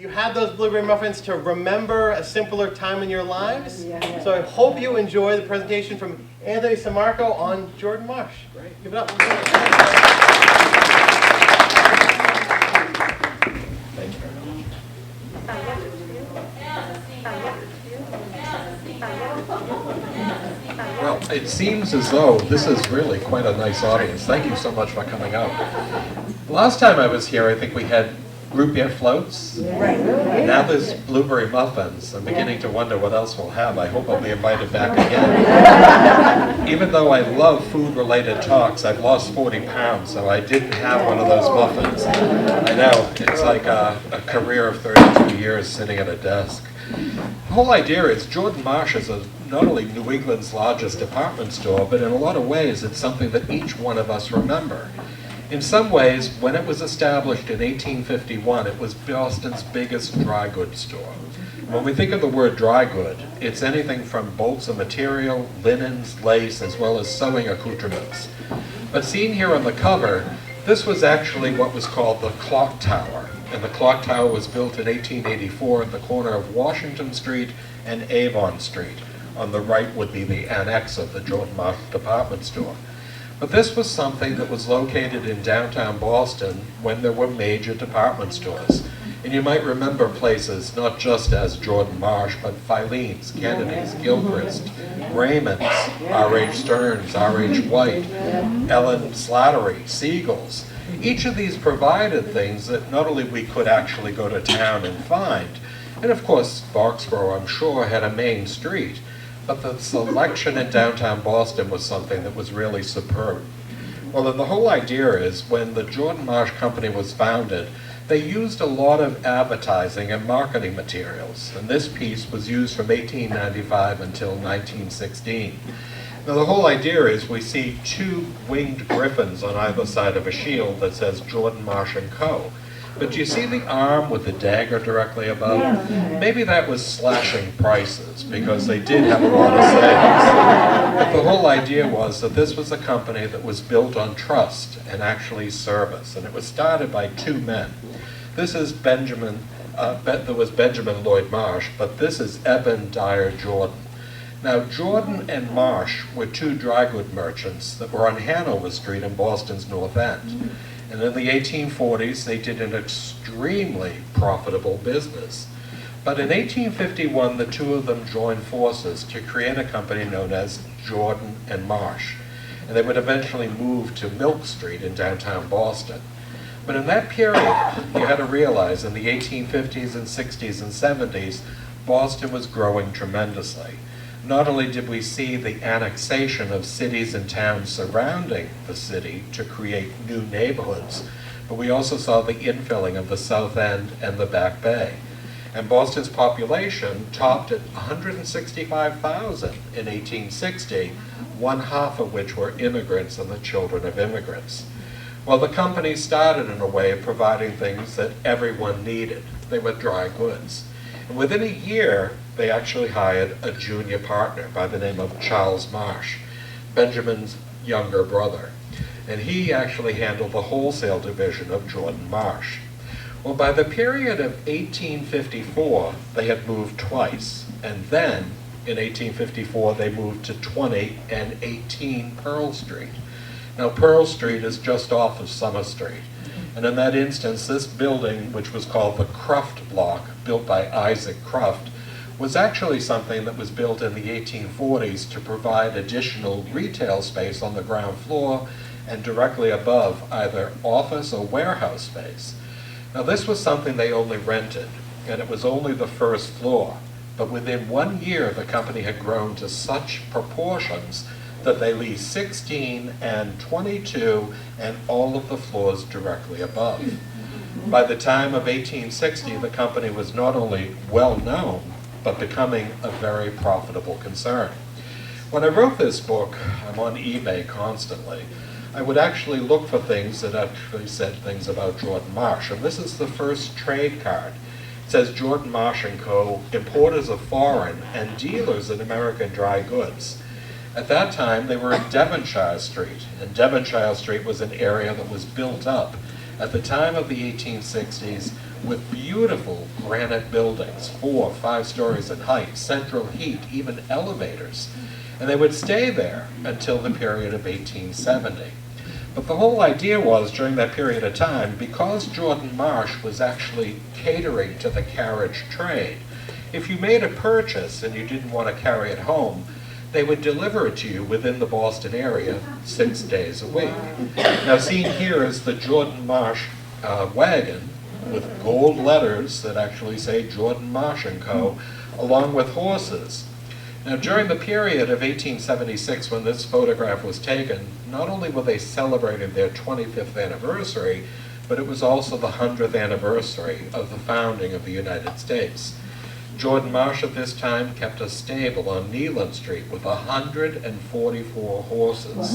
You had those blueberry muffins to remember a simpler time in your lives. So I hope you enjoy the presentation from Anthony Sammarco on Jordan Marsh. Great. Give it up. Thank you very much. Well, it seems as though this is really quite a nice audience. Thank you so much for coming out. Last time I was here, I think we had root beer floats. Now there's blueberry muffins. I'm beginning to wonder what else we'll have. I hope I'll be invited back again. Even though I love food-related talks, I've lost 40 pounds, so I didn't have one of those muffins. I know, it's like a career of 32 years sitting at a desk. The whole idea is Jordan Marsh is not only New England's largest department store, but in a lot of ways it's something that each one of us remember. In some ways, when it was established in 1851, it was Boston's biggest dry goods store. When we think of the word dry good, it's anything from bolts of material, linens, lace, as well as sewing accoutrements. But seen here on the cover, this was actually what was called the Clock Tower. And the Clock Tower was built in 1884 at the corner of Washington Street and Avon Street. On the right would be the annex of the Jordan Marsh department store. But this was something that was located in downtown Boston when there were major department stores. And you might remember places not just as Jordan Marsh, but Filene's, Kennedy's, Gilchrist, Raymond's, R.H. Stearns, R.H. White, Ellen Slattery, Siegel's. Each of these provided things that not only we could actually go to town and find, and of course Foxborough, I'm sure, had a main street, but the selection in downtown Boston was something that was really superb. Well, then the whole idea is when the Jordan Marsh Company was founded, they used a lot of advertising and marketing materials, and this piece was used from 1895 until 1916. Now the whole idea is we see two winged griffins on either side of a shield that says Jordan Marsh & Co. But do you see the arm with the dagger directly above? Maybe that was slashing prices because they did have a lot of sales. But the whole idea was that this was a company that was built on trust and actually service. And it was started by two men. This is Benjamin Lloyd Marsh, but this is Eben Dyer Jordan. Now, Jordan and Marsh were two dry goods merchants that were on Hanover Street in Boston's North End. And in the 1840s, they did an extremely profitable business. But in 1851, the two of them joined forces to create a company known as Jordan and Marsh. And they would eventually move to Milk Street in downtown Boston. But in that period, you had to realize in the 1850s and 60s and 70s, Boston was growing tremendously. Not only did we see the annexation of cities and towns surrounding the city to create new neighborhoods, but we also saw the infilling of the South End and the Back Bay. And Boston's population topped at 165,000 in 1860, one half of which were immigrants and the children of immigrants. Well, the company started in a way of providing things that everyone needed. They were dry goods. And within a year, they actually hired a junior partner by the name of Charles Marsh, Benjamin's younger brother. And he actually handled the wholesale division of Jordan Marsh. Well, by the period of 1854, they had moved twice. And then, in 1854, they moved to 20 and 18 Pearl Street. Now, Pearl Street is just off of Summer Street. And in that instance, this building, which was called the Cruft Block, built by Isaac Cruft, was actually something that was built in the 1840s to provide additional retail space on the ground floor and directly above either office or warehouse space. Now this was something they only rented, and it was only the first floor. But within 1 year, the company had grown to such proportions that they leased 16 and 22 and all of the floors directly above. By the time of 1860, the company was not only well known, but becoming a very profitable concern. When I wrote this book, I'm on eBay constantly, I would actually look for things that actually said things about Jordan Marsh. And this is the first trade card. It says Jordan Marsh & Co., importers of foreign and dealers in American dry goods. At that time, they were in Devonshire Street, and Devonshire Street was an area that was built up at the time of the 1860s with beautiful granite buildings, 4 or 5 stories in height, central heat, even elevators. And they would stay there until the period of 1870. But the whole idea was, during that period of time, because Jordan Marsh was actually catering to the carriage trade, if you made a purchase and you didn't want to carry it home, they would deliver it to you within the Boston area 6 days a week. Now seen here is the Jordan Marsh wagon with gold letters that actually say Jordan Marsh & Co., along with horses. Now during the period of 1876 when this photograph was taken, not only were they celebrating their 25th anniversary, but it was also the 100th anniversary of the founding of the United States. Jordan Marsh at this time kept a stable on Neelan Street with 144 horses.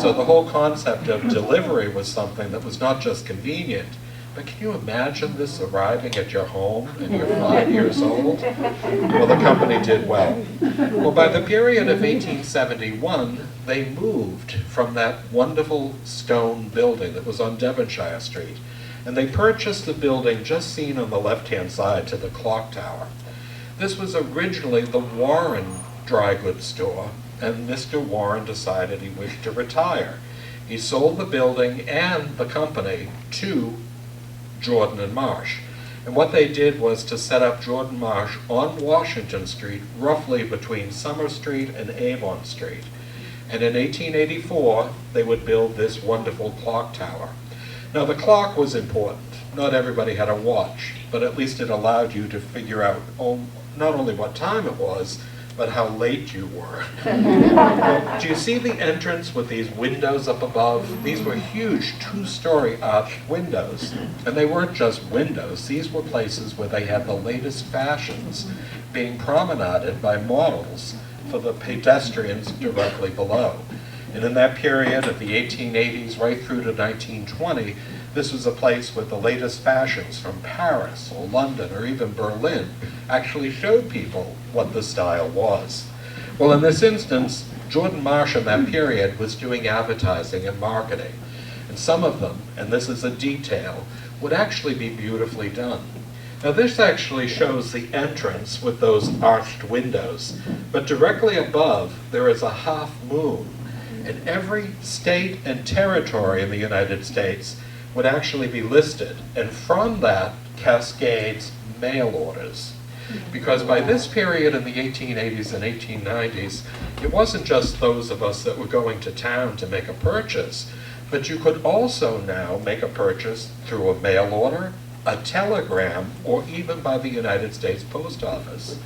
So the whole concept of delivery was something that was not just convenient, but can you imagine this arriving at your home and you're 5 years old? Well, the company did well. Well, by the period of 1871, they moved from that wonderful stone building that was on Devonshire Street, and they purchased the building just seen on the left-hand side to the clock tower. This was originally the Warren dry goods store, and Mr. Warren decided he wished to retire. He sold the building and the company to Jordan and Marsh. And what they did was to set up Jordan Marsh on Washington Street, roughly between Summer Street and Avon Street. And in 1884, they would build this wonderful clock tower. Now the clock was important. Not everybody had a watch, but at least it allowed you to figure out not only what time it was, but how late you were. Well, do you see the entrance with these windows up above? These were huge 2-story arched windows. And they weren't just windows, these were places where they had the latest fashions being promenaded by models for the pedestrians directly below. And in that period of the 1880s right through to 1920, this was a place where the latest fashions from Paris or London or even Berlin actually showed people what the style was. Well, in this instance, Jordan Marsh in that period was doing advertising and marketing. And some of them, and this is a detail, would actually be beautifully done. Now this actually shows the entrance with those arched windows, but directly above there is a half moon. And every state and territory in the United States would actually be listed, and from that cascades mail orders. Because by this period in the 1880s and 1890s, it wasn't just those of us that were going to town to make a purchase, but you could also now make a purchase through a mail order, a telegram, or even by the United States Post Office.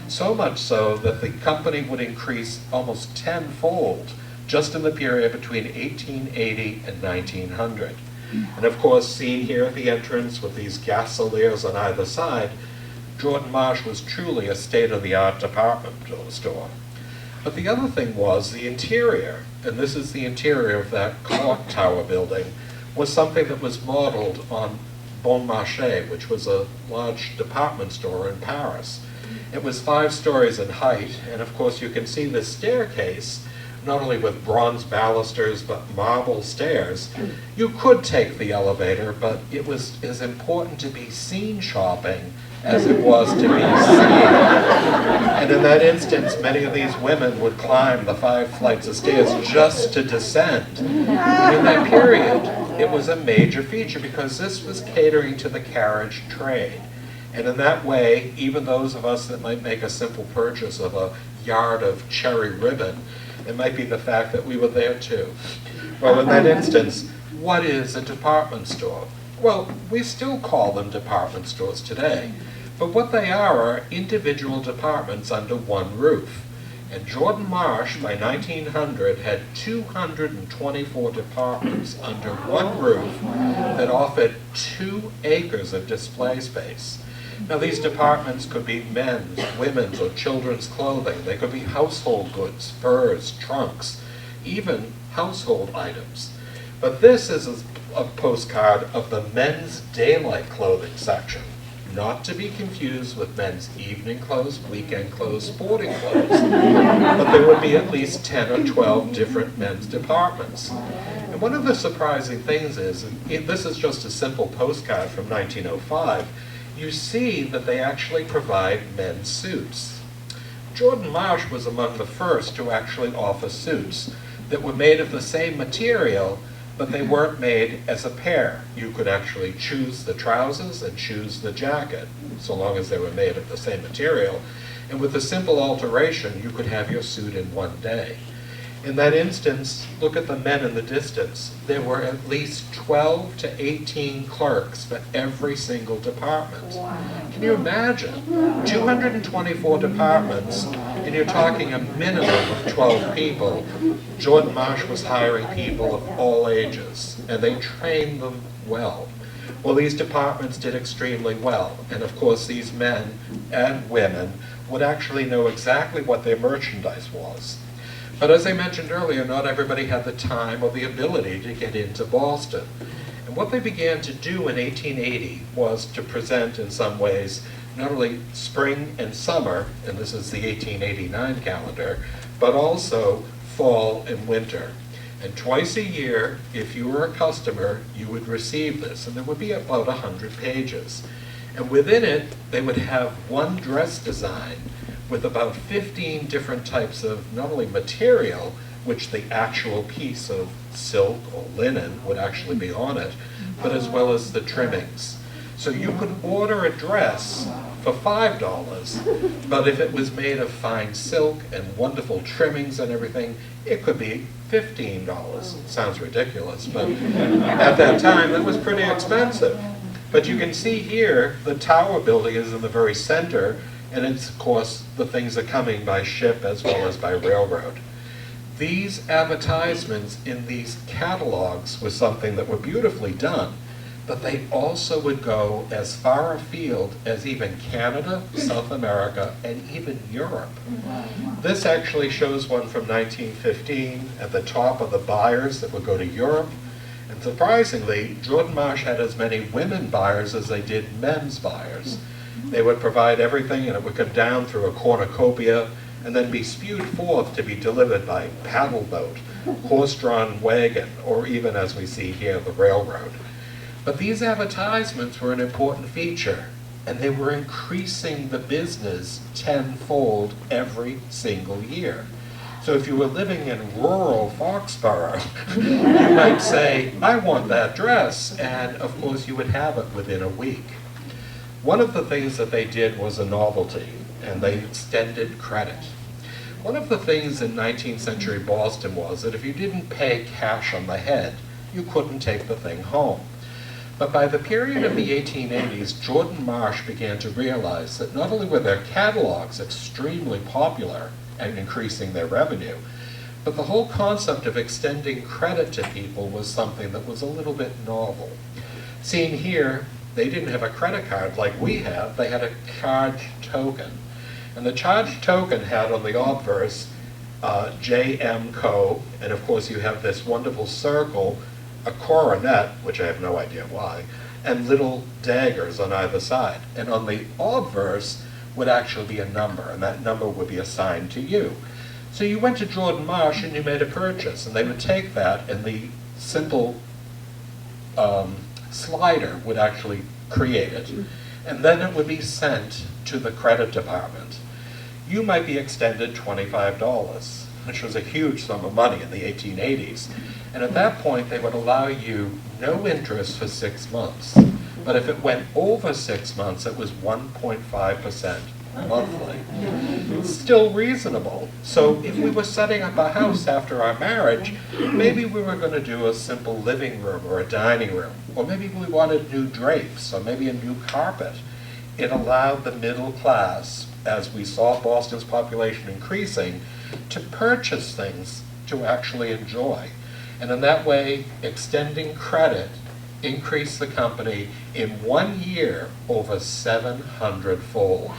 So much so that the company would increase almost tenfold just in the period between 1880 and 1900. And of course, seen here at the entrance with these gasoliers on either side, Jordan Marsh was truly a state-of-the-art department store. But the other thing was the interior, and this is the interior of that clock tower building, was something that was modeled on Bon Marché, which was a large department store in Paris. It was 5 stories in height, and of course you can see the staircase, not only with bronze balusters, but marble stairs. You could take the elevator, but it was as important to be seen shopping as it was to be seen. And in that instance, many of these women would climb the 5 flights of stairs just to descend. And in that period, it was a major feature because this was catering to the carriage trade. And in that way, even those of us that might make a simple purchase of a yard of cherry ribbon, it might be the fact that we were there too. Well, in that instance, what is a department store? Well, we still call them department stores today, but what they are individual departments under one roof. And Jordan Marsh, by 1900, had 224 departments under one roof that offered 2 acres of display space. Now these departments could be men's, women's, or children's clothing. They could be household goods, furs, trunks, even household items. But this is a postcard of the men's daylight clothing section, not to be confused with men's evening clothes, weekend clothes, sporting clothes. But there would be at least 10 or 12 different men's departments. And And one of the surprising things is, this is just a simple postcard from 1905, you see that they actually provide men's suits. Jordan Marsh was among the first to actually offer suits that were made of the same material, but they weren't made as a pair. You could actually choose the trousers and choose the jacket, so long as they were made of the same material. And with a simple alteration, you could have your suit in one day. In that instance, look at the men in the distance. There were at least 12 to 18 clerks for every single department. Wow. Can you imagine? 224 departments, and you're talking a minimum of 12 people. Jordan Marsh was hiring people of all ages, and they trained them well. Well, these departments did extremely well, and of course these men and women would actually know exactly what their merchandise was. But as I mentioned earlier, not everybody had the time or the ability to get into Boston. And what they began to do in 1880 was to present, in some ways, not only spring and summer, and this is the 1889 calendar, but also fall and winter. And twice a year, if you were a customer, you would receive this, and there would be about 100 pages. And within it, they would have one dress design with about 15 different types of not only material, which the actual piece of silk or linen would actually be on it, but as well as the trimmings. So you could order a dress for $5, but if it was made of fine silk and wonderful trimmings and everything, it could be $15. Sounds ridiculous, but at that time that was pretty expensive. But you can see here, the Tower building is in the very center, and it's, of course, the things are coming by ship as well as by railroad. These advertisements in these catalogs was something that were beautifully done, but they also would go as far afield as even Canada, South America, and even Europe. This actually shows one from 1915 at the top of the buyers that would go to Europe. And surprisingly, Jordan Marsh had as many women buyers as they did men's buyers. They would provide everything, and it would come down through a cornucopia and then be spewed forth to be delivered by paddle boat, horse-drawn wagon, or even, as we see here, the railroad. But these advertisements were an important feature, and they were increasing the business tenfold every single year. So if you were living in rural Foxborough, you might say, I want that dress, and of course you would have it within a week. One of the things that they did was a novelty, and they extended credit. One of the things in 19th century Boston was that if you didn't pay cash on the head, you couldn't take the thing home. But by the period of the 1880s, Jordan Marsh began to realize that not only were their catalogs extremely popular and increasing their revenue, but the whole concept of extending credit to people was something that was a little bit novel. Seen here, they didn't have a credit card like we have, they had a charge token. And the charge token had on the obverse J.M. Co., and of course you have this wonderful circle, a coronet, which I have no idea why, and little daggers on either side. And on the obverse would actually be a number, and that number would be assigned to you. So you went to Jordan Marsh and you made a purchase, and they would take that, and the simple slider would actually create it, and then it would be sent to the credit department. You might be extended $25, which was a huge sum of money in the 1880s. And at that point, they would allow you no interest for 6 months. But if it went over 6 months, it was 1.5% monthly. Still reasonable. So if we were setting up a house after our marriage, maybe we were going to do a simple living room or a dining room. Or maybe we wanted new drapes, or maybe a new carpet. It allowed the middle class, as we saw Boston's population increasing, to purchase things to actually enjoy. And in that way, extending credit increased the company in 1 year over 700-fold.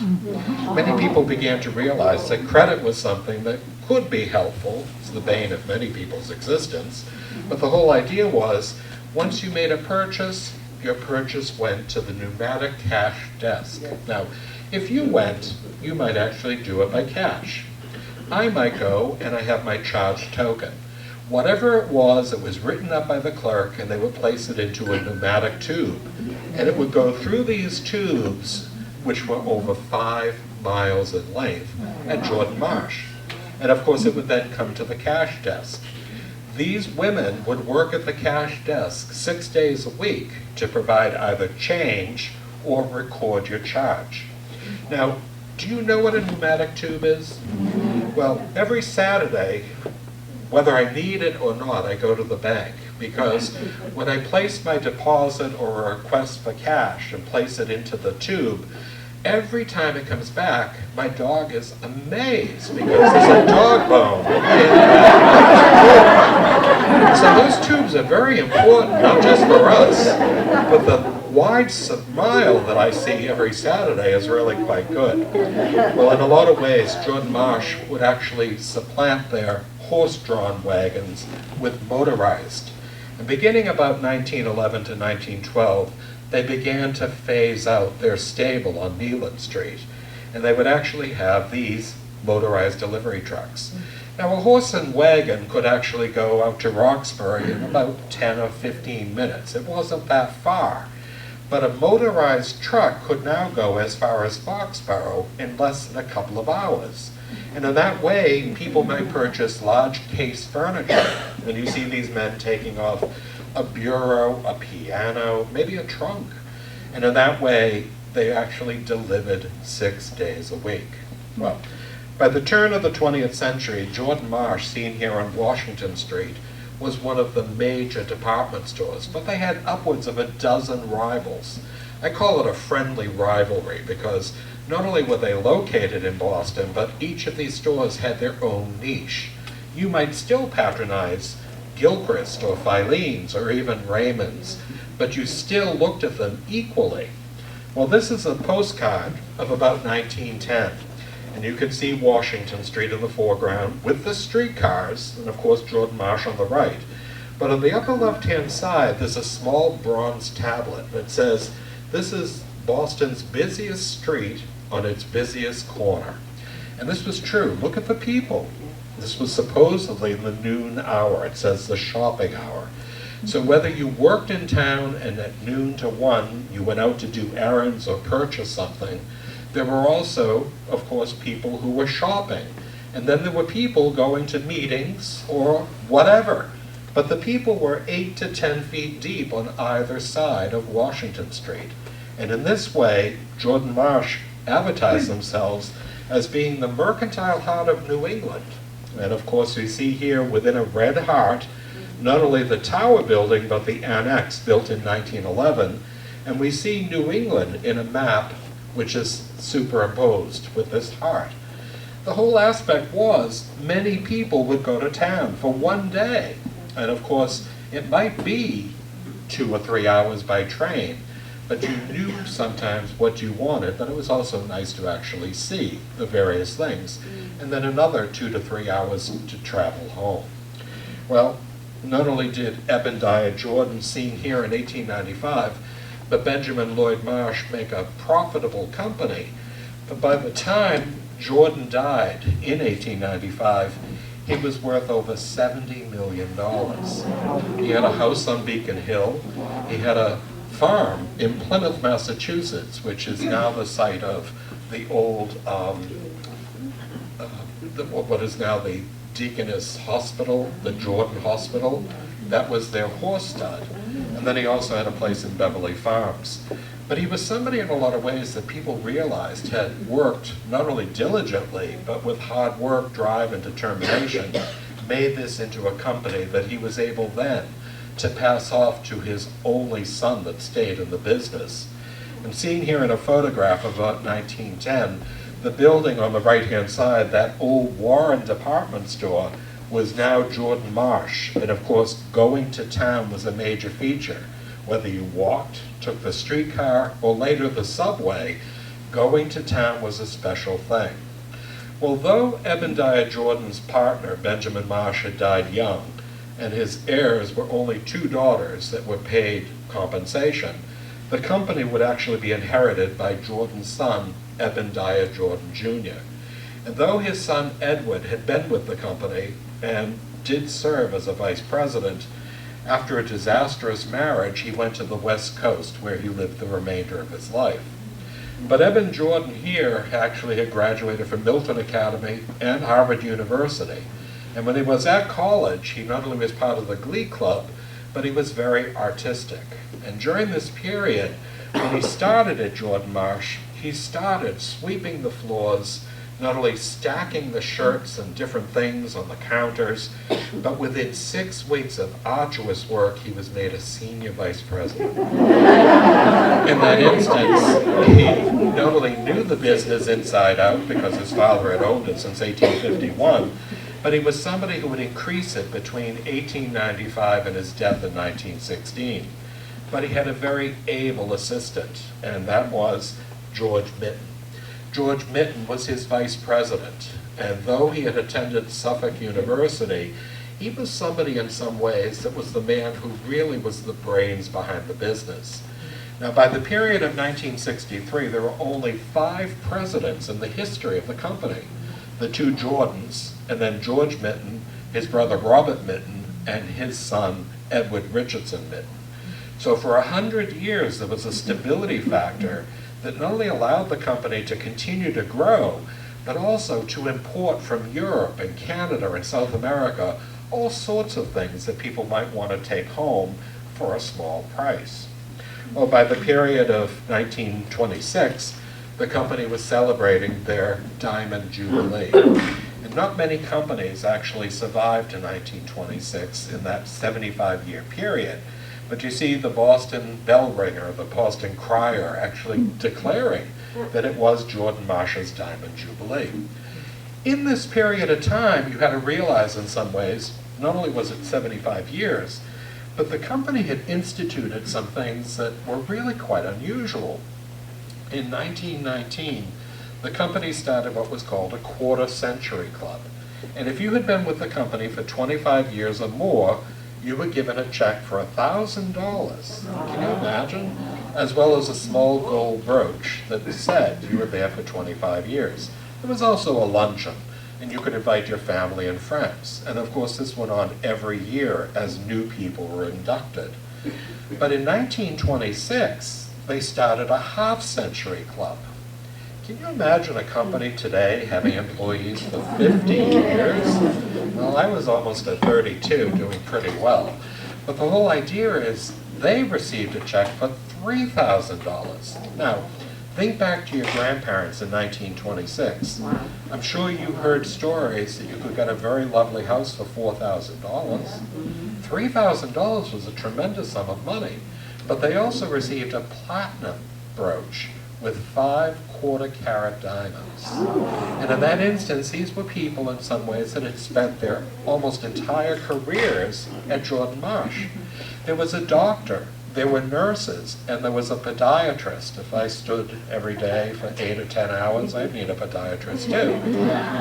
Many people began to realize that credit was something that could be helpful. It's the bane of many people's existence. But the whole idea was, once you made a purchase, your purchase went to the pneumatic cash desk. Now, if you went, you might actually do it by cash. I might go and I have my charge token. Whatever it was written up by the clerk, and they would place it into a pneumatic tube. And it would go through these tubes, which were over 5 miles in length, at Jordan Marsh. And of course, it would then come to the cash desk. These women would work at the cash desk 6 days a week to provide either change or record your charge. Now, do you know what a pneumatic tube is? Well, every Saturday, whether I need it or not, I go to the bank, because when I place my deposit or a request for cash and place it into the tube, every time it comes back, my dog is amazed because there's a dog bone in there. So those tubes are very important, not just for us, but the wide smile that I see every Saturday is really quite good. Well, in a lot of ways, Jordan Marsh would actually supplant their horse-drawn wagons with motorized. And beginning about 1911 to 1912, they began to phase out their stable on Neelan Street, and they would actually have these motorized delivery trucks. Now, a horse and wagon could actually go out to Roxbury in about 10 or 15 minutes. It wasn't that far. But a motorized truck could now go as far as Foxborough in less than a couple of hours. And in that way, people might purchase large case furniture. And you see these men taking off a bureau, a piano, maybe a trunk. And in that way, they actually delivered 6 days a week. Well, by the turn of the 20th century, Jordan Marsh, seen here on Washington Street, was one of the major department stores, but they had upwards of a dozen rivals. I call it a friendly rivalry because not only were they located in Boston, but each of these stores had their own niche. You might still patronize Gilchrist or Filene's or even Raymond's, but you still looked at them equally. Well, this is a postcard of about 1910. And you can see Washington Street in the foreground with the streetcars, and of course Jordan Marsh on the right. But on the upper left-hand side, there's a small bronze tablet that says, "This is Boston's busiest street on its busiest corner." And this was true. Look at the people. This was supposedly the noon hour. It says the shopping hour. So whether you worked in town and at noon to 1, you went out to do errands or purchase something, there were also, of course, people who were shopping. And then there were people going to meetings or whatever. But the people were 8 to 10 feet deep on either side of Washington Street. And in this way, Jordan Marsh advertised themselves as being the mercantile heart of New England. And of course, we see here within a red heart, not only the Tower building, but the annex built in 1911. And we see New England in a map which is superimposed with this heart. The whole aspect was many people would go to town for one day. And of course, it might be 2 or 3 hours by train, but you knew sometimes what you wanted, but it was also nice to actually see the various things. And then another 2 to 3 hours to travel home. Well, not only did Ebediah Jordan, seen here in 1895, but Benjamin Lloyd Marsh make a profitable company. But by the time Jordan died in 1895, he was worth over $70 million. He had a house on Beacon Hill. He had a farm in Plymouth, Massachusetts, which is now the site of the old, what is now the Deaconess Hospital, the Jordan Hospital. That was their horse stud. And then he also had a place in Beverly Farms. But he was somebody in a lot of ways that people realized had worked not only diligently, but with hard work, drive, and determination, made this into a company that he was able then to pass off to his only son that stayed in the business. And seen here in a photograph of about 1910, the building on the right-hand side, that old Warren department store, was now Jordan Marsh. And of course, going to town was a major feature. Whether you walked, took the streetcar, or later the subway, going to town was a special thing. Well, though Ebediah Jordan's partner, Benjamin Marsh, had died young, and his heirs were only 2 daughters that were paid compensation, the company would actually be inherited by Jordan's son, Ebediah Jordan Jr. And though his son Edward had been with the company and did serve as a vice president. After a disastrous marriage, he went to the West Coast, where he lived the remainder of his life. But Eben Jordan here actually had graduated from Milton Academy and Harvard University. And when he was at college, he not only was part of the Glee Club, but he was very artistic. And during this period, when he started at Jordan Marsh, he started sweeping the floors, not only stacking the shirts and different things on the counters, but within 6 weeks of arduous work, he was made a senior vice president. In that instance, he not only knew the business inside out because his father had owned it since 1851, but he was somebody who would increase it between 1895 and his death in 1916. But he had a very able assistant, and that was George Mitten. George Mitten was his vice president, and though he had attended Suffolk University, he was somebody in some ways that was the man who really was the brains behind the business. Now, by the period of 1963, there were only 5 presidents in the history of the company. The 2 Jordans, and then George Mitten, his brother Robert Mitten, and his son Edward Richardson Mitten. So for 100 years, there was a stability factor that not only allowed the company to continue to grow, but also to import from Europe and Canada and South America all sorts of things that people might want to take home for a small price. Well, by the period of 1926, the company was celebrating their Diamond Jubilee. And not many companies actually survived to 1926 in that 75-year period. But you see the Boston Bell Ringer, the Boston Crier, actually declaring that it was Jordan Marsh's Diamond Jubilee. In this period of time, you had to realize in some ways, not only was it 75 years, but the company had instituted some things that were really quite unusual. In 1919, the company started what was called a quarter-century club. And if you had been with the company for 25 years or more, you were given a check for $1,000. Can you imagine? As well as a small gold brooch that said you were there for 25 years. There was also a luncheon, and you could invite your family and friends. And of course, this went on every year as new people were inducted. But in 1926, they started a half-century club. Can you imagine a company today having employees for 50 years? Well, I was almost at 32, doing pretty well. But the whole idea is they received a check for $3,000. Now, think back to your grandparents in 1926. Wow. I'm sure you heard stories that you could get a very lovely house for $4,000. $3,000 was a tremendous sum of money. But they also received a platinum brooch with 5 quarter-carat diamonds. And in that instance, these were people in some ways that had spent their almost entire careers at Jordan Marsh. There was a doctor, there were nurses, and there was a podiatrist. If I stood every day for 8 or 10 hours, I'd need a podiatrist too.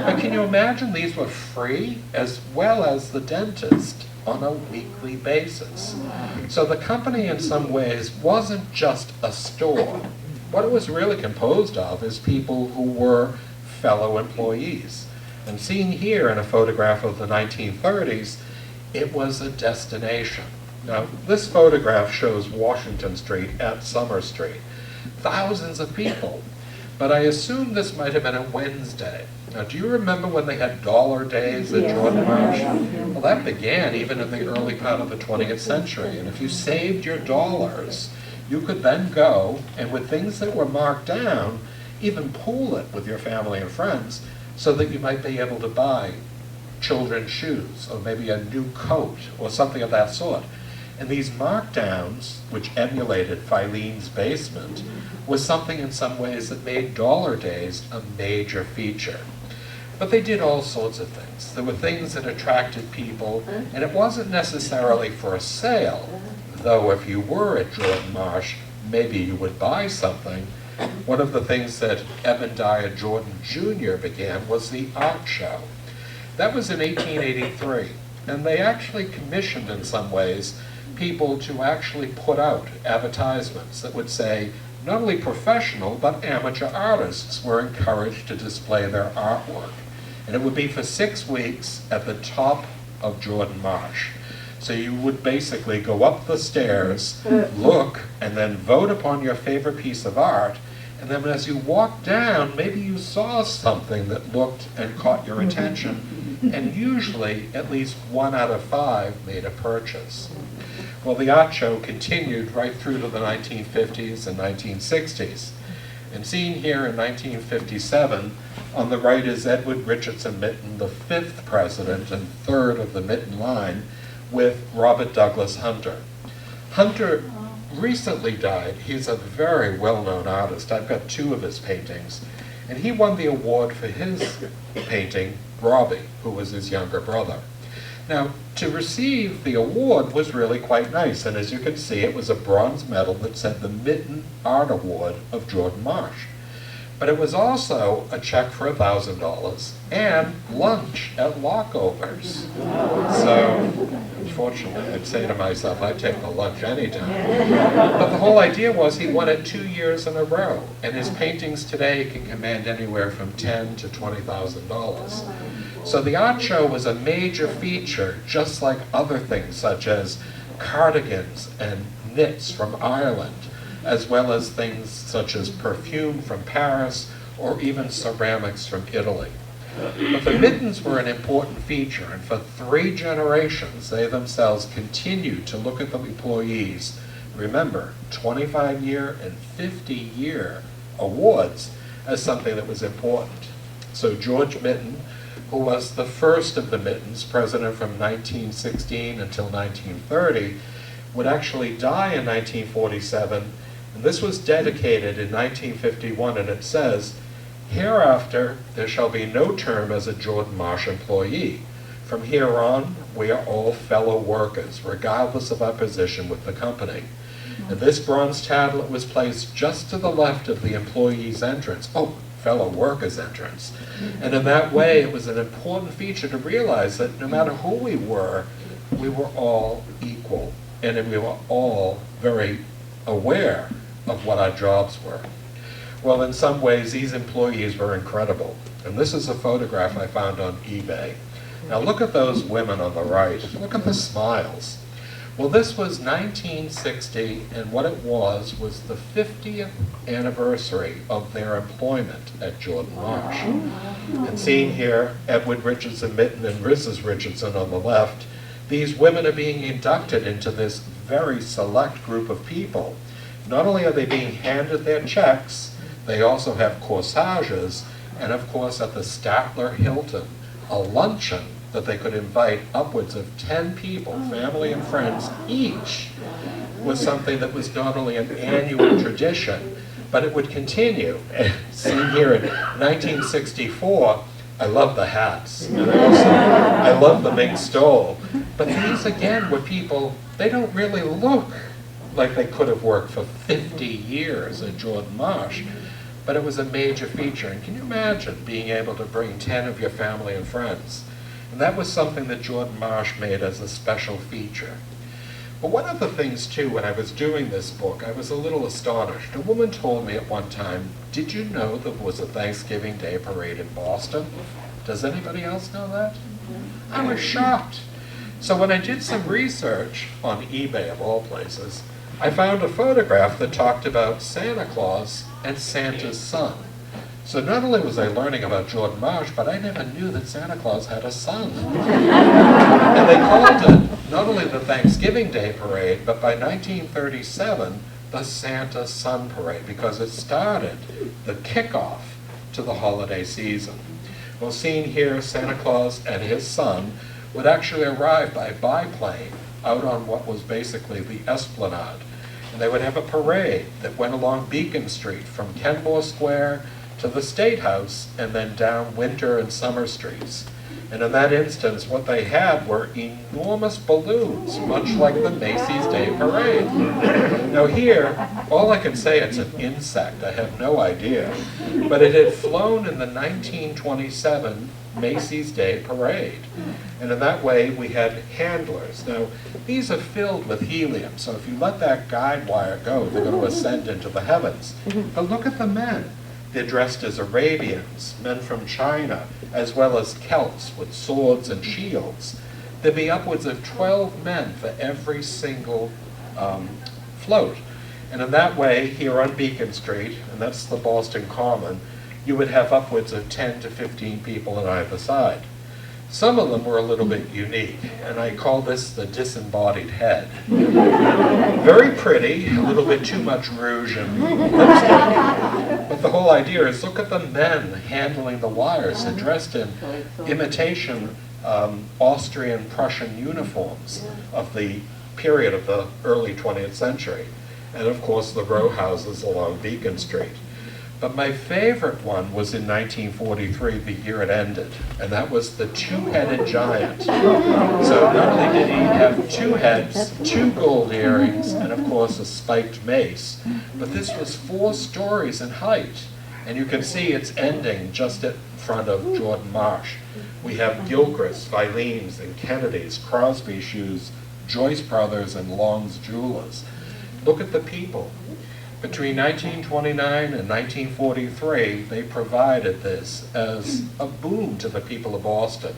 But can you imagine these were free as well as the dentist on a weekly basis? So the company in some ways wasn't just a store. What it was really composed of is people who were fellow employees. And seen here in a photograph of the 1930s, it was a destination. Now, this photograph shows Washington Street at Summer Street. Thousands of people. But I assume this might have been a Wednesday. Now, do you remember when they had dollar days at Jordan Marsh? Well, that began even in the early part of the 20th century. And if you saved your dollars, you could then go, and with things that were marked down, even pool it with your family and friends so that you might be able to buy children's shoes or maybe a new coat or something of that sort. And these markdowns, which emulated Filene's basement, was something in some ways that made dollar days a major feature. But they did all sorts of things. There were things that attracted people, and it wasn't necessarily for a sale, though if you were at Jordan Marsh, maybe you would buy something. One of the things that Ebediah Jordan Jr. began was the art show. That was in 1883, and they actually commissioned in some ways people to actually put out advertisements that would say not only professional but amateur artists were encouraged to display their artwork. And it would be for 6 weeks at the top of Jordan Marsh. So you would basically go up the stairs, look, and then vote upon your favorite piece of art. And then as you walked down, maybe you saw something that looked and caught your attention. And usually, at least 1 out of 5 made a purchase. Well, the art show continued right through to the 1950s and 1960s. And seen here in 1957, on the right is Edward Richardson Mitten, the 5th president and 3rd of the Mitten line, with Robert Douglas Hunter. Hunter recently died. He's a very well-known artist. I've got 2 of his paintings. And he won the award for his painting, Robbie, who was his younger brother. Now, to receive the award was really quite nice, and as you can see, it was a bronze medal that said the Mitten Art Award of Jordan Marsh. But it was also a check for $1,000 and lunch at Lockover's. So, unfortunately, I'd say to myself, I'd take the lunch anytime. But the whole idea was he won it 2 years in a row, and his paintings today can command anywhere from $10,000 to $20,000. So the art show was a major feature, just like other things such as cardigans and knits from Ireland, as well as things such as perfume from Paris or even ceramics from Italy. But the mittens were an important feature, and for 3 generations they themselves continued to look at the employees. Remember, 25-year and 50-year awards as something that was important. So George Mitten, who was the first of the Mittens, president from 1916 until 1930, would actually die in 1947, and this was dedicated in 1951, and it says, "Hereafter there shall be no term as a Jordan Marsh employee. From here on, we are all fellow workers, regardless of our position with the company." And this bronze tablet was placed just to the left of the employee's entrance. Oh, fellow workers' entrance. And in that way, it was an important feature to realize that no matter who we were all equal, and we were all very aware of what our jobs were. Well, in some ways, these employees were incredible. And this is a photograph I found on eBay. Now look at those women on the right. Look at the smiles. Well, this was 1960, and what it was the 50th anniversary of their employment at Jordan Marsh. And seen here, Edward Richardson Mitten and Mrs. Richardson on the left, these women are being inducted into this very select group of people. Not only are they being handed their checks, they also have corsages, and of course at the Statler Hilton, a luncheon that they could invite upwards of 10 people, family and friends each, was something that was not only an annual tradition, but it would continue. Seen here in 1964, I love the hats, and I love the mink stole. But these again were people, they don't really look like they could have worked for 50 years at Jordan Marsh, but it was a major feature. And can you imagine being able to bring 10 of your family and friends? And that was something that Jordan Marsh made as a special feature. But one of the things too, when I was doing this book, I was a little astonished. A woman told me at one time, "Did you know there was a Thanksgiving Day parade in Boston?" Does anybody else know that? I was shocked. So when I did some research on eBay of all places, I found a photograph that talked about Santa Claus and Santa's son. So not only was I learning about Jordan Marsh, but I never knew that Santa Claus had a son. And they called it not only the Thanksgiving Day Parade, but by 1937, the Santa Son Parade, because it started the kickoff to the holiday season. Well, seen here, Santa Claus and his son would actually arrive by biplane out on what was basically the Esplanade. And they would have a parade that went along Beacon Street from Kenmore Square to the State House and then down Winter and Summer Streets. And in that instance, what they had were enormous balloons, much like the Macy's Day Parade. Now here, all I can say, it's an insect, I have no idea, but it had flown in the 1927 Macy's Day Parade. And in that way, we had handlers. Now, these are filled with helium, so if you let that guide wire go, they're going to ascend into the heavens. But look at the men. They're dressed as Arabians, men from China, as well as Celts with swords and shields. there'd be upwards of 12 men for every single float. And in that way, here on Beacon Street, and that's the Boston Common, you would have upwards of 10 to 15 people on either side. Some of them were a little bit unique, and I call this the disembodied head. Very pretty, a little bit too much rouge and lipstick. But the whole idea is, look at the men handling the wires. They're dressed in imitation Austrian Prussian uniforms of the period of the early 20th century. And of course the row houses along Beacon Street. But my favorite one was in 1943, the year it ended, and that was the two-headed giant. So not only did he have two heads, two gold earrings, and of course a spiked mace, but this was 4 stories in height. And you can see it's ending just in front of Jordan Marsh. We have Gilchrist, Filene's, and Kennedy's, Crosby Shoes, Joyce Brothers, and Long's Jewelers. Look at the people. Between 1929 and 1943, they provided this as a boon to the people of Boston.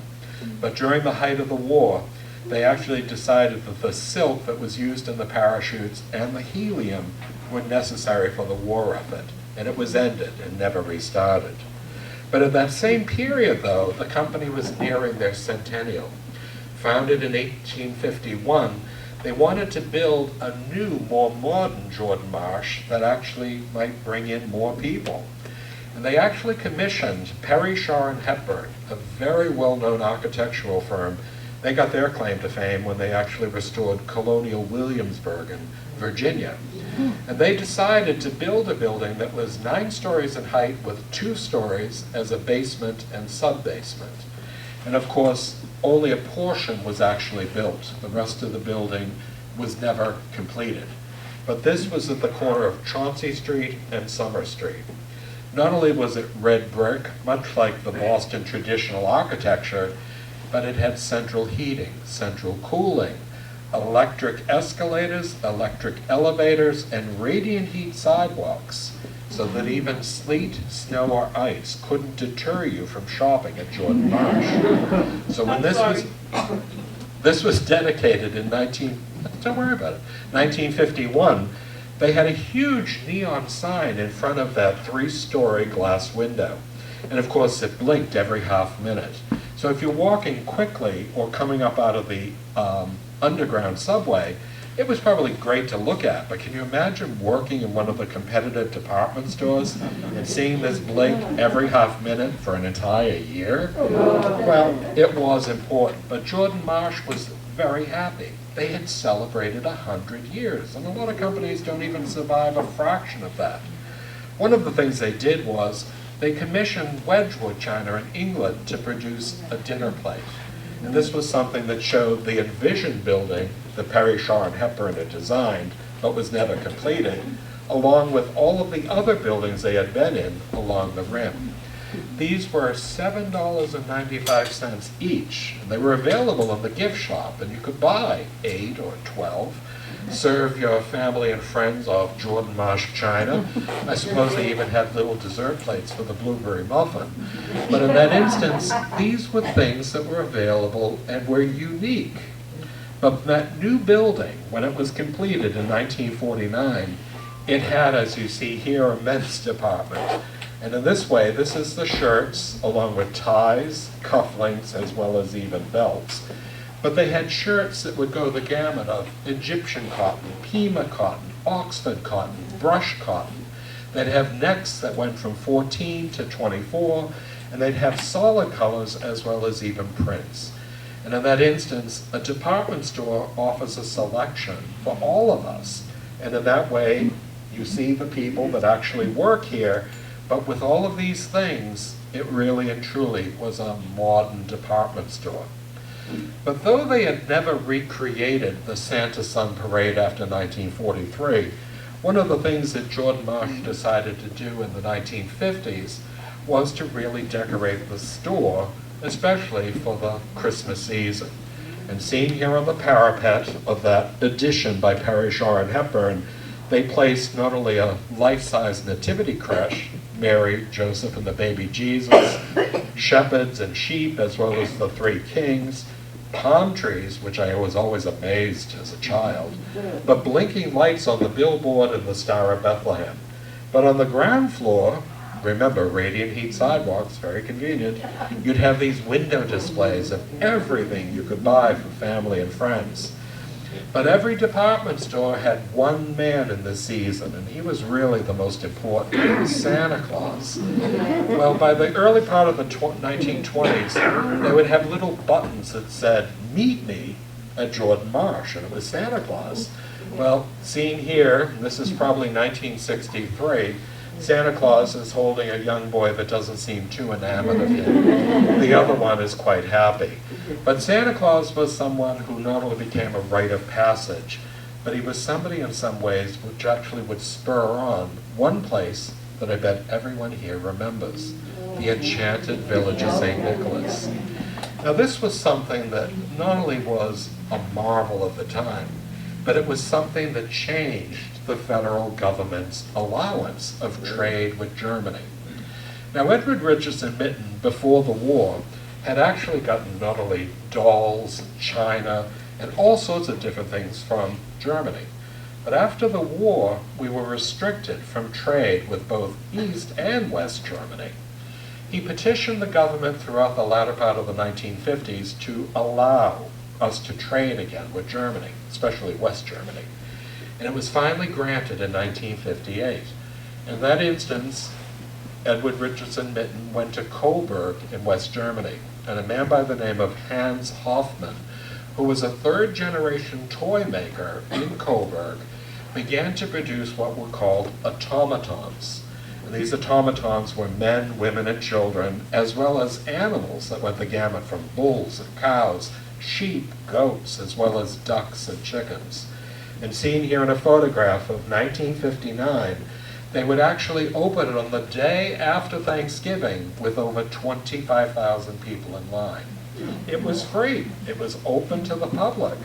But during the height of the war, they actually decided that the silk that was used in the parachutes and the helium were necessary for the war effort, and it was ended and never restarted. But in that same period, though, the company was nearing their centennial. Founded in 1851, they wanted to build a new, more modern Jordan Marsh that actually might bring in more people. And they actually commissioned Perry, Shaw, and Hepburn, a very well-known architectural firm. They got their claim to fame when they actually restored Colonial Williamsburg in Virginia. And they decided to build a building that was 9 stories in height with 2 stories as a basement and sub-basement. And of course, only a portion was actually built. The rest of the building was never completed. But this was at the corner of Chauncey Street and Summer Street. Not only was it red brick, much like the Boston traditional architecture, but it had central heating, central cooling, electric escalators, electric elevators, and radiant heat sidewalks, so that even sleet, snow, or ice couldn't deter you from shopping at Jordan Marsh. So when this was dedicated in 1951, they had a huge neon sign in front of that 3-story glass window. And of course it blinked every half minute. So if you're walking quickly or coming up out of the underground subway, it was probably great to look at, but can you imagine working in one of the competitive department stores and seeing this blink every half minute for an entire year? Well, it was important, but Jordan Marsh was very happy. They had celebrated 100 years, and a lot of companies don't even survive a fraction of that. One of the things they did was they commissioned Wedgwood china in England to produce a dinner plate. And this was something that showed the envisioned building that Perry, Shaw, and Hepburn had designed, but was never completed, along with all of the other buildings they had been in along the rim. These were $7.95 each, and they were available in the gift shop, and you could buy 8 or 12, serve your family and friends off Jordan Marsh china. I suppose they even had little dessert plates for the blueberry muffin. But in that instance, these were things that were available and were unique. But that new building, when it was completed in 1949, it had, as you see here, a men's department. And in this way, this is the shirts, along with ties, cufflinks, as well as even belts. But they had shirts that would go the gamut of Egyptian cotton, Pima cotton, Oxford cotton, brush cotton. They'd have necks that went from 14 to 24, and they'd have solid colors as well as even prints. And in that instance, a department store offers a selection for all of us. And in that way, you see the people that actually work here, but with all of these things, it really and truly was a modern department store. But though they had never recreated the Santa Sun Parade after 1943, one of the things that Jordan Marsh decided to do in the 1950s was to really decorate the store, especially for the Christmas season. And seen here on the parapet of that edition by Perry, Shaw, and Hepburn, they placed not only a life-size nativity creche, Mary, Joseph, and the baby Jesus, shepherds and sheep, as well as the 3 kings, palm trees, which I was always amazed as a child, but blinking lights on the billboard and the Star of Bethlehem. But on the ground floor, remember, radiant heat sidewalks, very convenient, you'd have these window displays of everything you could buy for family and friends. But every department store had one man in the season, and he was really the most important. He was Santa Claus. Well, by the early part of the 1920s, they would have little buttons that said, "Meet me at Jordan Marsh," and it was Santa Claus. Well, seen here, this is probably 1963, Santa Claus is holding a young boy that doesn't seem too enamored of him. The other one is quite happy. But Santa Claus was someone who not only became a rite of passage, but he was somebody in some ways which actually would spur on one place that I bet everyone here remembers, the Enchanted Village of St. Nicholas. Now this was something that not only was a marvel of the time, but it was something that changed the federal government's allowance of trade with Germany. Now Edward Richardson Mitten, before the war, had actually gotten not only dolls, china, and all sorts of different things from Germany. But after the war, we were restricted from trade with both East and West Germany. He petitioned the government throughout the latter part of the 1950s to allow us to trade again with Germany, especially West Germany. And it was finally granted in 1958. In that instance, Edward Richardson Mitten went to Coburg in West Germany, and a man by the name of Hans Hoffmann, who was a third-generation toy maker in Coburg, began to produce what were called automatons. And these automatons were men, women, and children, as well as animals that went the gamut from bulls and cows, sheep, goats, as well as ducks and chickens. And seen here in a photograph of 1959, they would actually open it on the day after Thanksgiving with over 25,000 people in line. It was free. It was open to the public.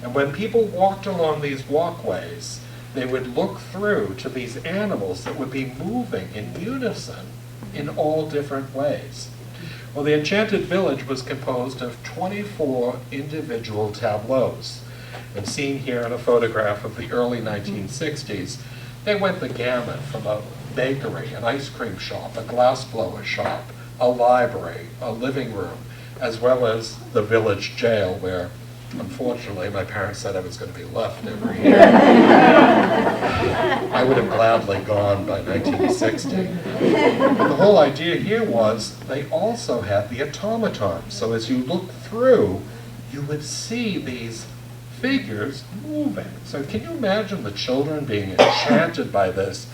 And when people walked along these walkways, they would look through to these animals that would be moving in unison in all different ways. Well, the Enchanted Village was composed of 24 individual tableaus. And seen here in a photograph of the early 1960s, they went the gamut from a bakery, an ice cream shop, a glassblower shop, a library, a living room, as well as the village jail where, unfortunately, my parents said I was going to be left every year. I would have gladly gone by 1960. But the whole idea here was they also had the automatons. So as you look through, you would see these figures moving. So can you imagine the children being enchanted by this,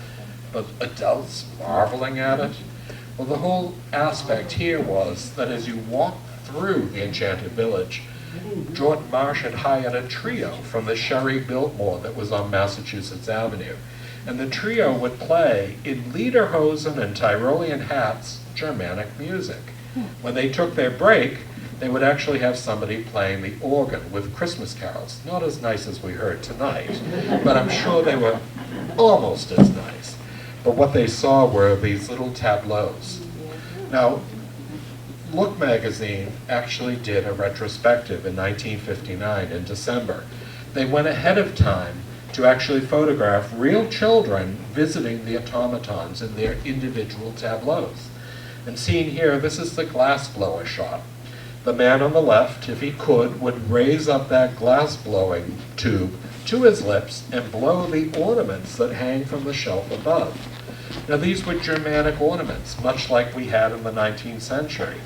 but adults marveling at it? Well, the whole aspect here was that as you walk through the Enchanted Village, Jordan Marsh had hired a trio from the Sherry Biltmore that was on Massachusetts Avenue. And the trio would play in lederhosen and Tyrolean hats Germanic music. When they took their break, they would actually have somebody playing the organ with Christmas carols. Not as nice as we heard tonight, but I'm sure they were almost as nice. But what they saw were these little tableaus. Now, Look magazine actually did a retrospective in 1959 in December. They went ahead of time to actually photograph real children visiting the automatons in their individual tableaus. And seen here, this is the glassblower shot. The man on the left, if he could, would raise up that glass-blowing tube to his lips and blow the ornaments that hang from the shelf above. Now these were Germanic ornaments, much like we had in the 19th century.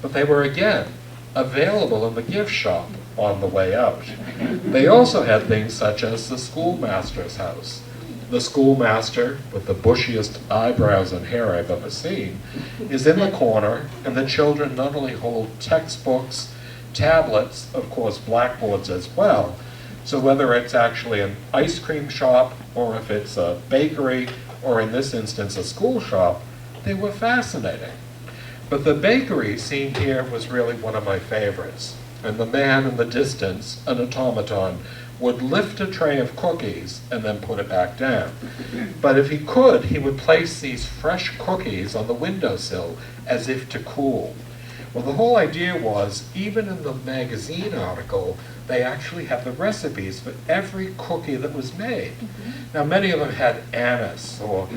But they were, again, available in the gift shop on the way out. They also had things such as the schoolmaster's house. The schoolmaster, with the bushiest eyebrows and hair I've ever seen, is in the corner, and the children not only hold textbooks, tablets, of course blackboards as well, so whether it's actually an ice cream shop, or if it's a bakery, or in this instance a school shop, they were fascinating. But the bakery seen here was really one of my favorites. And the man in the distance, an automaton, would lift a tray of cookies and then put it back down. But if he could, he would place these fresh cookies on the windowsill as if to cool. Well, the whole idea was, even in the magazine article, they actually had the recipes for every cookie that was made. Now, many of them had anise or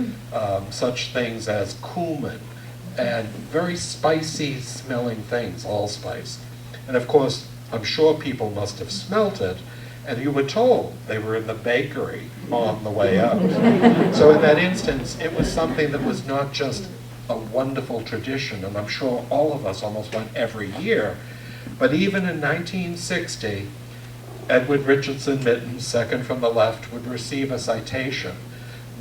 such things as cumin and very spicy smelling things, allspice. And of course, I'm sure people must have smelt it, and you were told they were in the bakery on the way out. So in that instance, it was something that was not just a wonderful tradition, and I'm sure all of us almost went every year, but even in 1960, Edward Richardson Mitten, second from the left, would receive a citation,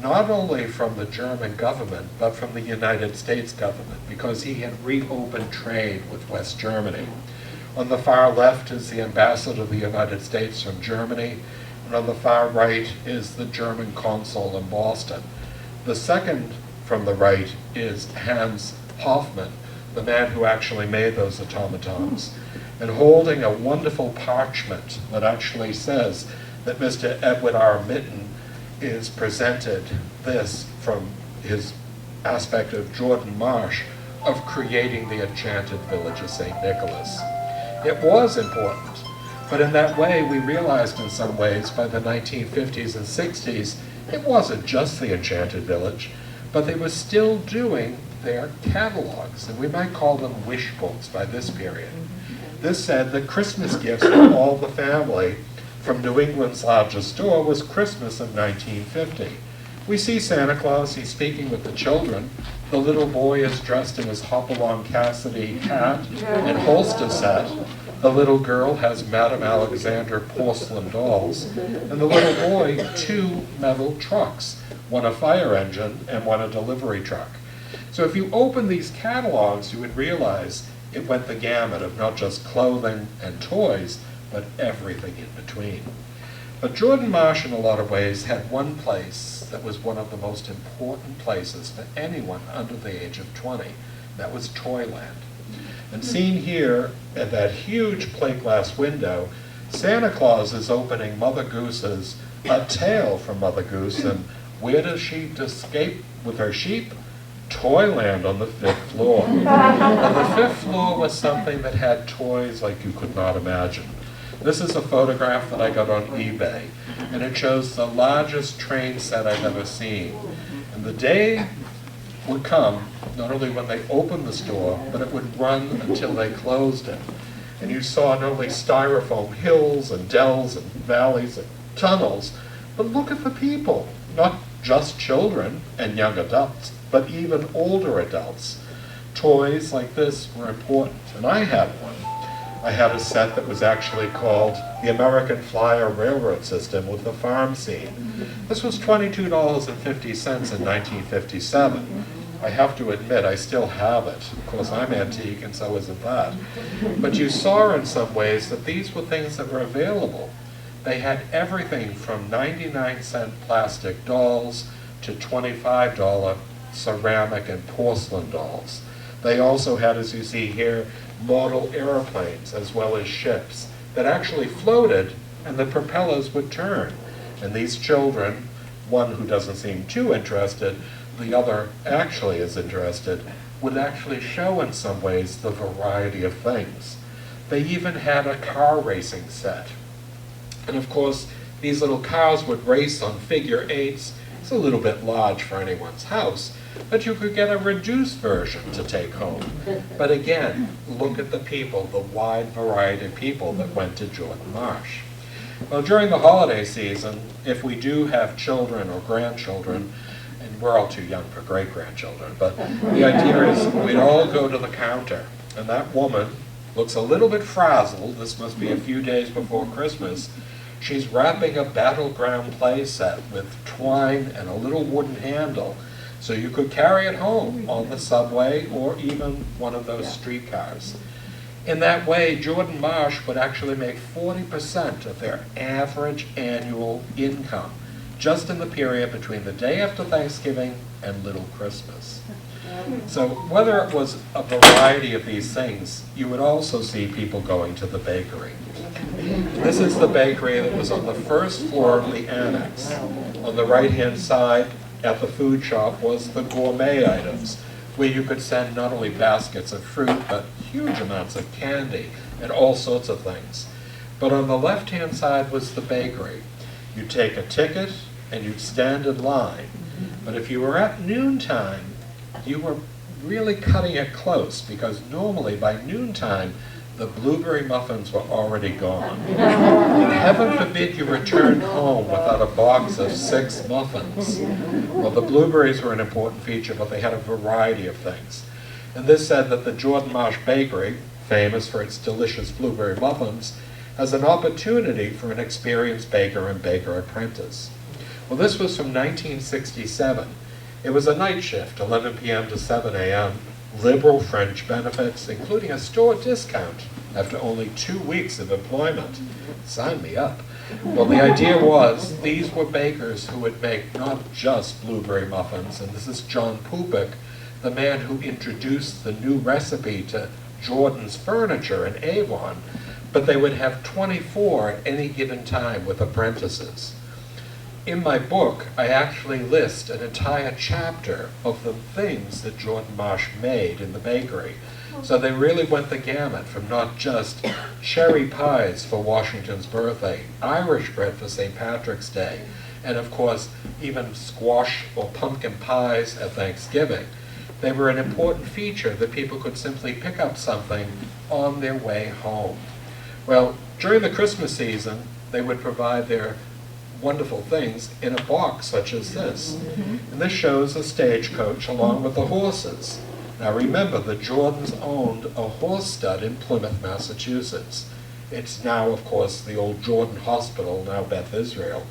not only from the German government, but from the United States government, because he had reopened trade with West Germany. On the far left is the ambassador of the United States from Germany, and on the far right is the German consul in Boston. The second from the right is Hans Hofmann, the man who actually made those automatons, and holding a wonderful parchment that actually says that Mr. Edward R. Mitten is presented this from his aspect of Jordan Marsh of creating the Enchanted Village of St. Nicholas. It was important, but in that way we realized in some ways by the 1950s and 60s it wasn't just the Enchanted Village, but they were still doing their catalogs, and we might call them wish books by this period. This said that Christmas gifts for all the family from New England's largest store was Christmas in 1950. We see Santa Claus, he's speaking with the children. The little boy is dressed in his Hopalong Cassidy hat and holster set. The little girl has Madame Alexander porcelain dolls. And the little boy, 2 metal trucks, one a fire engine and one a delivery truck. So if you open these catalogs, you would realize it went the gamut of not just clothing and toys, but everything in between. But Jordan Marsh, in a lot of ways, had one place that was one of the most important places for anyone under the age of 20. That was Toyland. And seen here at that huge plate glass window, Santa Claus is opening Mother Goose's A Tale from Mother Goose, and where does she escape with her sheep? Toyland on the 5th floor. And the 5th floor was something that had toys like you could not imagine. This is a photograph that I got on eBay, and it shows the largest train set I've ever seen. And the day would come, not only when they opened the store, but it would run until they closed it. And you saw not only styrofoam hills and dells and valleys and tunnels, but look at the people, not just children and young adults, but even older adults. Toys like this were important, and I had one. I had a set that was actually called the American Flyer Railroad System with the farm scene. This was $22.50 in 1957. I have to admit, I still have it. Of course, I'm antique, and so isn't that. But you saw in some ways that these were things that were available. They had everything from 99-cent plastic dolls to $25 ceramic and porcelain dolls. They also had, as you see here, model airplanes as well as ships that actually floated and the propellers would turn. And these children, one who doesn't seem too interested, the other actually is interested, would actually show in some ways the variety of things. They even had a car racing set. And of course, these little cars would race on figure eights. It's a little bit large for anyone's house, but you could get a reduced version to take home. But again, look at the people, the wide variety of people that went to Jordan Marsh. Well, during the holiday season, if we do have children or grandchildren, and we're all too young for great-grandchildren, but the idea is we'd all go to the counter, and that woman looks a little bit frazzled. This must be a few days before Christmas. She's wrapping a battleground play set with twine and a little wooden handle, so you could carry it home on the subway or even one of those streetcars. In that way, Jordan Marsh would actually make 40% of their average annual income just in the period between the day after Thanksgiving and Little Christmas. So whether it was a variety of these things, you would also see people going to the bakery. This is the bakery that was on the first floor of the annex. On the right-hand side at the food shop was the gourmet items, where you could send not only baskets of fruit, but huge amounts of candy and all sorts of things. But on the left-hand side was the bakery. You'd take a ticket and you'd stand in line. But if you were at noontime, you were really cutting it close, because normally by noontime, the blueberry muffins were already gone. And heaven forbid you returned home without a box of 6 muffins. Well, the blueberries were an important feature, but they had a variety of things. And this said that the Jordan Marsh Bakery, famous for its delicious blueberry muffins, has an opportunity for an experienced baker and baker apprentice. Well, this was from 1967. It was a night shift, 11 p.m. to 7 a.m., liberal French benefits, including a store discount after only 2 weeks of employment. Sign me up. Well, the idea was these were bakers who would make not just blueberry muffins, and this is John Pupik, the man who introduced the new recipe to Jordan's Furniture in Avon, but they would have 24 at any given time with apprentices. In my book, I actually list an entire chapter of the things that Jordan Marsh made in the bakery. So they really went the gamut from not just cherry pies for Washington's birthday, Irish bread for St. Patrick's Day, and of course, even squash or pumpkin pies at Thanksgiving. They were an important feature that people could simply pick up something on their way home. Well, during the Christmas season, they would provide their wonderful things in a box such as this. And this shows a stagecoach along with the horses. Now remember, the Jordans owned a horse stud in Plymouth, Massachusetts. It's now, of course, the old Jordan Hospital, now Beth Israel.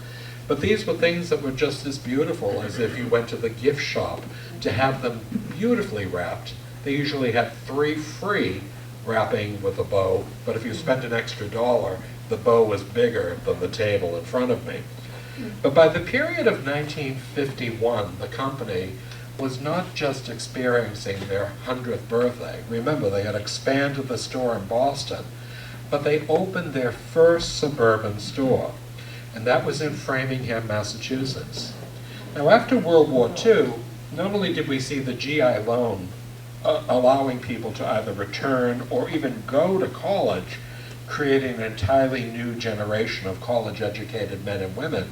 But these were things that were just as beautiful as if you went to the gift shop to have them beautifully wrapped. They usually had 3 free wrapping with a bow, but if you spent an extra $1, the bow was bigger than the table in front of me. But by the period of 1951, the company was not just experiencing their 100th birthday. Remember, they had expanded the store in Boston, but they opened their first suburban store, and that was in Framingham, Massachusetts. Now, after World War II, not only did we see the GI loan allowing people to either return or even go to college, creating an entirely new generation of college-educated men and women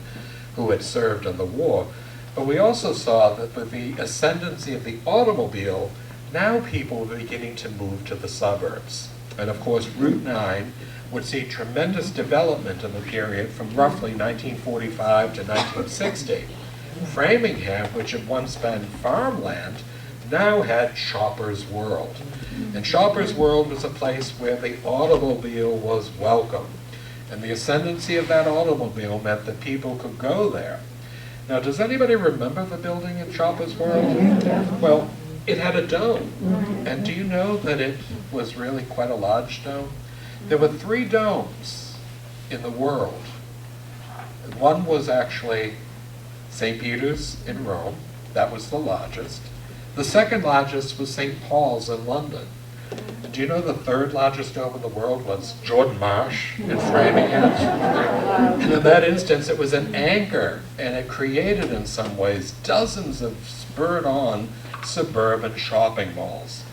who had served in the war. But we also saw that with the ascendancy of the automobile, now people were beginning to move to the suburbs. And of course, Route 9 would see tremendous development in the period from roughly 1945 to 1960. Framingham, which had once been farmland, now had Shoppers World. And Shoppers World was a place where the automobile was welcome. And the ascendancy of that automobile meant that people could go there. Now, does anybody remember the building in Shoppers World? Well, it had a dome. And do you know that it was really quite a large dome? There were 3 domes in the world. One was actually St. Peter's in Rome. That was the largest. The second largest was St. Paul's in London. And do you know the 3rd largest dome in the world was Jordan Marsh in Framingham? And in that instance, it was an anchor, and it created, in some ways, dozens of spurred-on suburban shopping malls.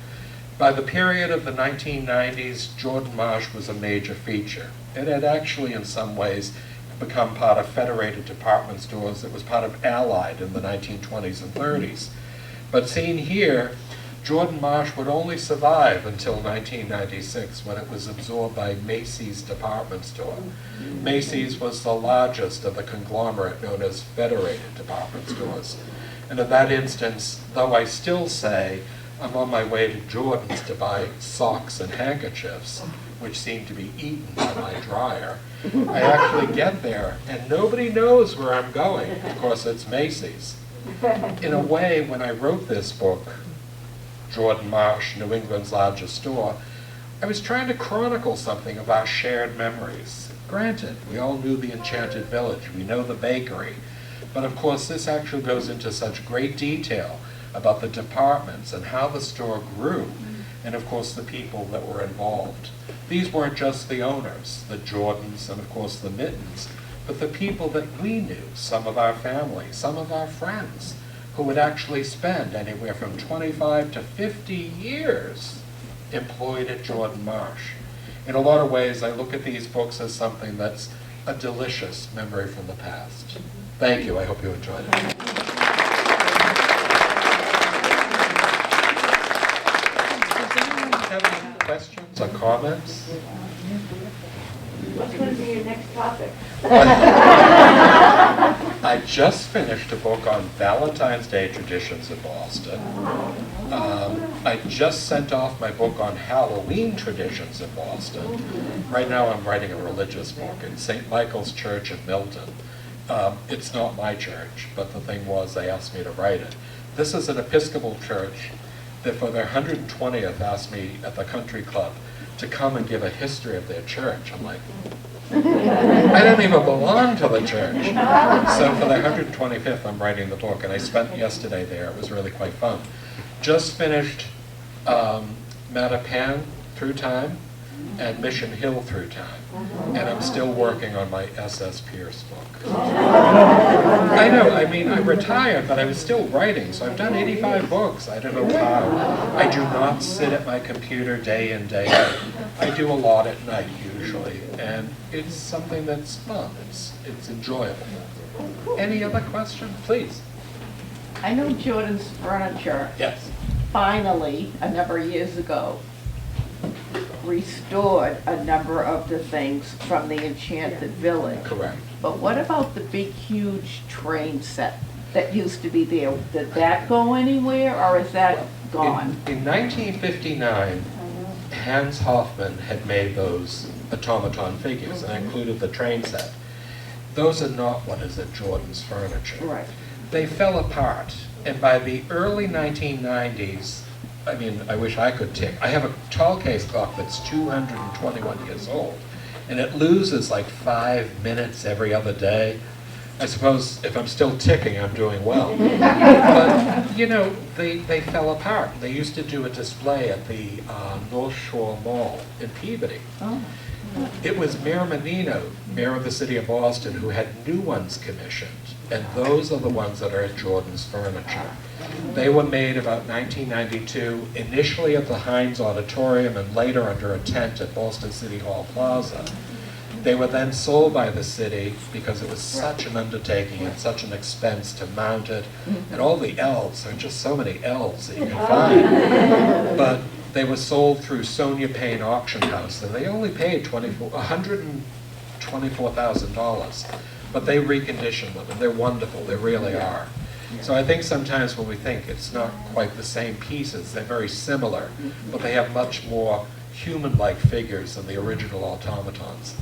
By the period of the 1990s, Jordan Marsh was a major feature. It had actually, in some ways, become part of Federated Department Stores. It was part of Allied in the 1920s and 30s. But seen here, Jordan Marsh would only survive until 1996, when it was absorbed by Macy's department store. Macy's was the largest of the conglomerate known as Federated Department Stores. And in that instance, though I still say I'm on my way to Jordan's to buy socks and handkerchiefs, which seem to be eaten by my dryer, I actually get there and nobody knows where I'm going. Of course, it's Macy's. In a way, when I wrote this book, Jordan Marsh, New England's largest store, I was trying to chronicle something of our shared memories. Granted, we all knew the Enchanted Village, we know the bakery, but of course this actually goes into such great detail about the departments and how the store grew, and of course the people that were involved. These weren't just the owners, the Jordans and of course the Mittens, but the people that we knew, some of our family, some of our friends, who would actually spend anywhere from 25 to 50 years employed at Jordan Marsh. In a lot of ways, I look at these books as something that's a delicious memory from the past. Thank you. I hope you enjoyed it. Have any questions or comments? What's going to be your next topic? I just finished a book on Valentine's Day traditions in Boston. I just sent off my book on Halloween traditions in Boston. Right now I'm writing a religious book in St. Michael's Church in Milton. It's not my church, but the thing was they asked me to write it. This is an Episcopal church that for their 120th asked me at the country club to come and give a history of their church. I'm like, I don't even belong to the church. So for their 125th, I'm writing the book, and I spent yesterday there. It was really quite fun. Just finished Mattapan through time and Mission Hill through time, and I'm still working on my S.S. Pierce book. I know, I mean, I retired, but I was still writing, so I've done 85 books. I don't know how. I do not sit at my computer day in, day out. I do a lot at night, usually, and it's something that's fun. It's enjoyable. Any other questions, please? I know Jordan's Furniture Yes. finally, a number of years ago, restored a number of the things from the Enchanted Village. Correct. But what about the big, huge train set that used to be there? Did that go anywhere, or is that gone? In 1959, Hans Hofmann had made those automaton figures, and included the train set. Those are not what is at Jordan's Furniture. Right. They fell apart, and by the early 1990s, I mean, I wish I could tick. I have a tall case clock that's 221 years old, and it loses like 5 minutes every other day. I suppose if I'm still ticking, I'm doing well. But, you know, they fell apart. They used to do a display at the North Shore Mall in Peabody. Oh. It was Mayor Menino, Mayor of the City of Boston, who had new ones commissioned, and those are the ones that are at Jordan's Furniture. They were made about 1992, initially at the Heinz Auditorium and later under a tent at Boston City Hall Plaza. They were then sold by the city because it was such an undertaking and such an expense to mount it, and all the elves, there are just so many elves that you can find. But they were sold through Sonia Payne Auction House, and they only paid $124,000. But they reconditioned them, and they're wonderful, they really are. So I think sometimes when we think it's not quite the same pieces, they're very similar, but they have much more human-like figures than the original automatons.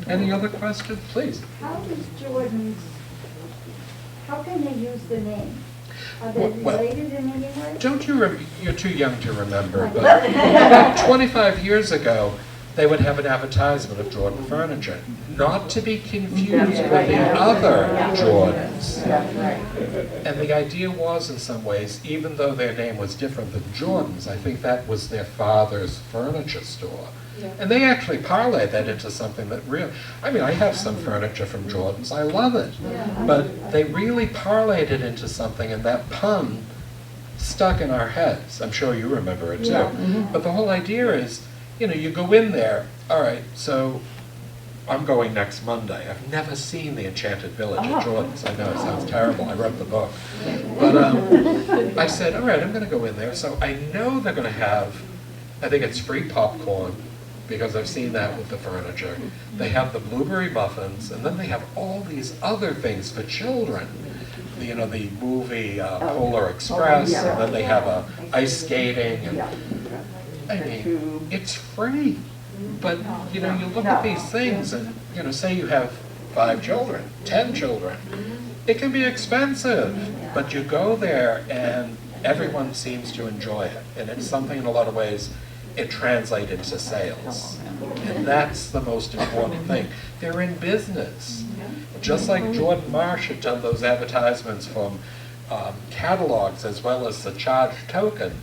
Any other questions, please? How does Jordan's, how can they use the name? Are they Well, related in any way? Don't you, you're too young to remember, but about 25 years ago, they would have an advertisement of Jordan Furniture, not to be confused with the other Jordans. And the idea was, in some ways, even though their name was different than Jordan's, I think that was their father's furniture store. And they actually parlayed that into something that really, I mean, I have some furniture from Jordan's, I love it. But they really parlayed it into something, and that pun stuck in our heads. I'm sure you remember it too. But the whole idea is, you know, you go in there, all right, so I'm going next Monday. I've never seen the Enchanted Village at Jordan's. I know it sounds terrible. I wrote the book. But I said, all right, I'm going to go in there. So I know they're going to have, I think it's free popcorn, because I've seen that with the furniture. They have the blueberry muffins, and then they have all these other things for children. You know, the movie Polar Express, and then they have ice skating. And, I mean, it's free. But, you know, you look at these things and, you know, say you have 5 children, 10 children. It can be expensive, but you go there and everyone seems to enjoy it. And it's something in a lot of ways, it translates into sales. And that's the most important thing. They're in business. Just like Jordan Marsh had done those advertisements from catalogs as well as the charged token,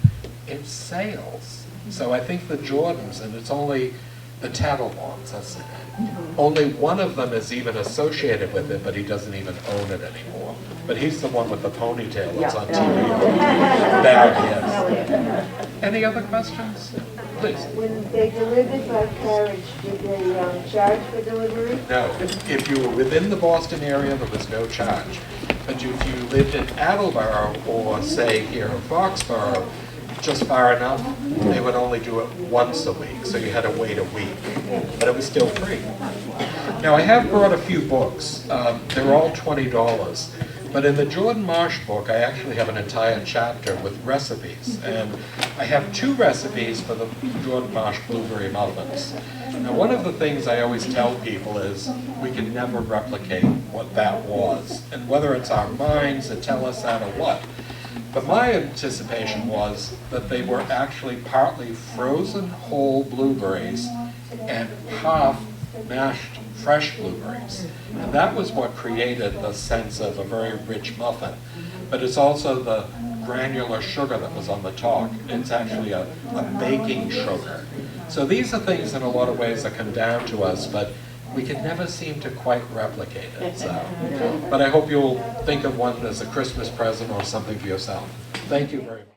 it's sales. So I think the Jordans, and it's only the Tattlebonds, that's the name. Only one of them is even associated with it, but he doesn't even own it anymore. But he's the one with the ponytail that's on TV. Now he is. Any other questions? Please. When they delivered by carriage, did they charge for delivery? No. If you were within the Boston area, there was no charge. But if you lived in Attleboro or, say, here in Foxborough, just far enough, they would only do it once a week, so you had to wait a week. But it was still free. Now, I have brought a few books. They're all $20. But in the Jordan Marsh book, I actually have an entire chapter with recipes. And I have 2 recipes for the Jordan Marsh blueberry muffins. Now, one of the things I always tell people is we can never replicate what that was. And whether it's our minds that tell us that or what. But my anticipation was that they were actually partly frozen whole blueberries and half mashed fresh blueberries. And that was what created the sense of a very rich muffin. But it's also the granular sugar that was on the top. It's actually a baking sugar. So these are things in a lot of ways that come down to us, but we can never seem to quite replicate it. So. But I hope you'll think of one as a Christmas present or something for yourself. Thank you very much.